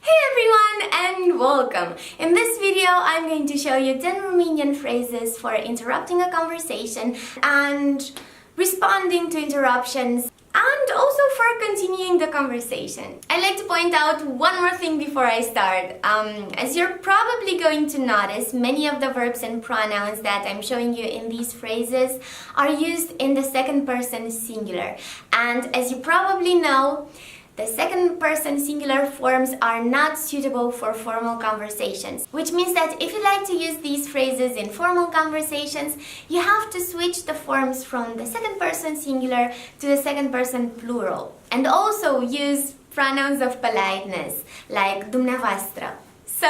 Hey everyone and welcome! In this video I'm going to show you 10 Romanian phrases for interrupting a conversation and responding to interruptions and also for continuing the conversation. I'd like to point out one more thing before I start. As you're probably going to notice, many of the verbs and pronouns that I'm showing you in these phrases are used in the second person singular. And as you probably know, the second person singular forms are not suitable for formal conversations, which means that if you like to use these phrases in formal conversations, you have to switch the forms from the second person singular to the second person plural, and also use pronouns of politeness like dumneavoastră. So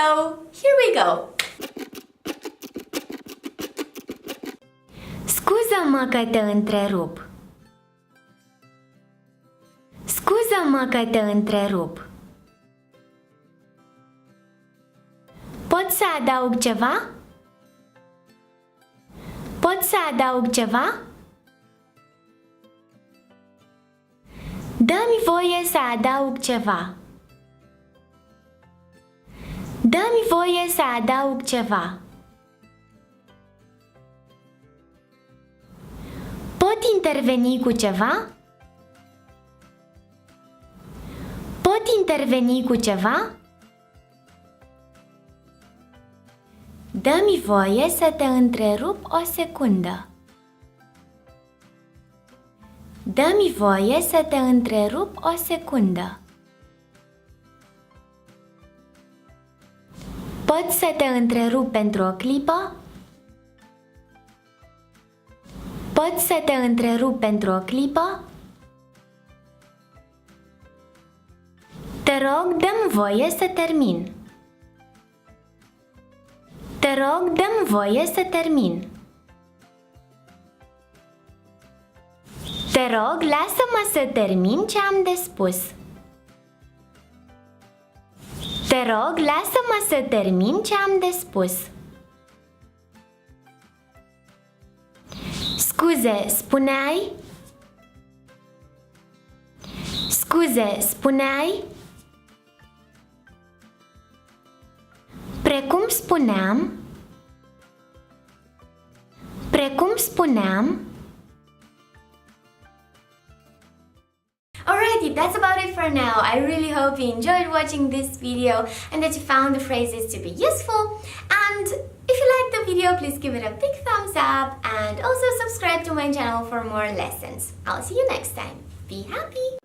here we go! Scuză-mă că te întrerup. Scuză-mă că te întrerup. Pot să adaug ceva? Pot să adaug ceva? Dă-mi voie să adaug ceva. Dă-mi voie să adaug ceva. Pot interveni cu ceva? Pot interveni cu ceva? Dă-mi voie să te întrerup o secundă. Dă-mi voie să te întrerup o secundă. Pot să te întrerup pentru o clipă? Pot să te întrerup pentru o clipă? Te rog, dă-mi voie să termin. Te rog, dă-mi voie să termin. Te rog, lasă-mă să termin ce am de spus. Te rog, lasă-mă să termin ce am de spus. Scuze, spuneai? Scuze, spuneai? Precum spuneam. Precum spuneam. Alrighty, that's about it for now. I really hope you enjoyed watching this video and that you found the phrases to be useful. And if you liked the video, please give it a big thumbs up and also subscribe to my channel for more lessons. I'll see you next time. Be happy!